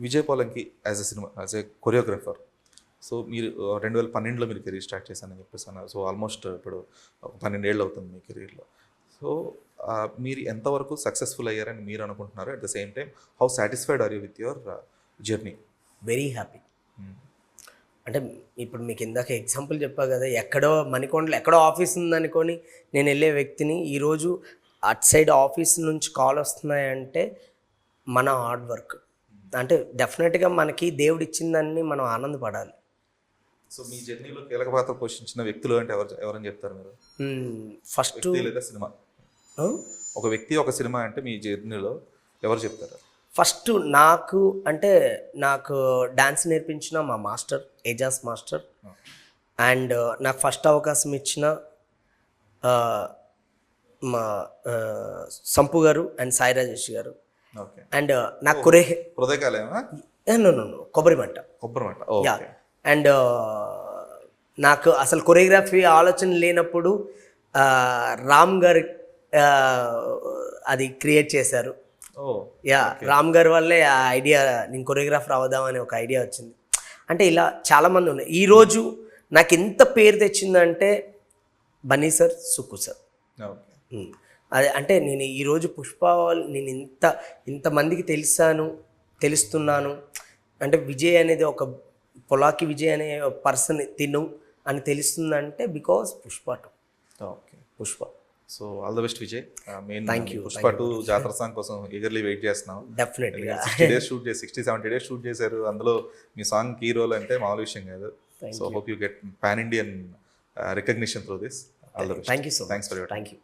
Vijay Polanki as a choreographer, so మీరు 2012లో మీరు career start చేశానని చెప్పేసి అన్నారు. సో ఆల్మోస్ట్ ఇప్పుడు 12 ఏళ్ళు అవుతుంది మీ కెరీర్లో. సో మీరు ఎంతవరకు సక్సెస్ఫుల్ అయ్యారని మీరు అనుకుంటున్నారు? At the same time how satisfied or you with your journey? Very happy. అంటే ఇప్పుడు మీకు ఇందాక ఎగ్జాంపుల్ చెప్పా కదా, ఎక్కడో మణికొండలో ఎక్కడో ఆఫీస్ ఉందనుకొని నేను వెళ్ళే వ్యక్తిని ఈరోజు అట్ సైడ్ ఆఫీస్ నుంచి కాల్ వస్తున్నాయంటే మన హార్డ్ వర్క్. అంటే డెఫినెట్గా మనకి దేవుడు ఇచ్చిందాన్ని మనం ఆనందపడాలి. సో మీ జర్నీలో కీలక పాత్ర పోషించిన వ్యక్తులు అంటే ఎవరని చెప్తారు మీరు? ఫస్ట్ వ్యక్తి లేదా సినిమా? ఒక వ్యక్తి, ఒక సినిమా అంటే మీ జర్నీలో ఎవరు చెప్తారు? ఫస్ట్ నాకు డాన్స్ నేర్పించిన మా మాస్టర్, ఏజాస్ మాస్టర్. అండ్ నాకు ఫస్ట్ అవకాశం ఇచ్చిన మా సంపు గారు అండ్ సాయి రాజేష్ గారు. అండ్ నాకు కొబ్బరిమంట. అండ్ నాకు అసలు కొరియోగ్రఫీ ఆలోచన లేనప్పుడు రామ్ గారు అది క్రియేట్ చేశారు. రామ్ గారి వల్లే ఆ ఐడియా, నేను కొరియోగ్రాఫర్ అవుదామని ఒక ఐడియా వచ్చింది. అంటే ఇలా చాలామంది ఉన్నాయి. ఈరోజు నాకు ఎంత పేరు తెచ్చిందంటే బన్నీ సార్, సుక్కు సార్. అదే అంటే నేను ఈరోజు పుష్ప నేను ఇంతమందికి తెలుస్తున్నాను అంటే విజయ్ అనేది ఒక పొలాకి విజయ్ అనే పర్సన్ తిను అని తెలుస్తుందంటే because Pushpa 2. Pushpa. So all the best Vijay. Thank you. Pushpa 2 జాతర సాంగ్ కోసం ఈగర్లీ వెయిట్ చేస్తున్నాం. డెఫినెట్గా 60-70 డేస్ షూట్ చేశారు. అందులో మీ సాంగ్ కీ రోల్ అంటే మామూలు విషయం కాదు. So hope you get pan Indian recognition through this. All the best. Thank you so much. Thanks for your thank you.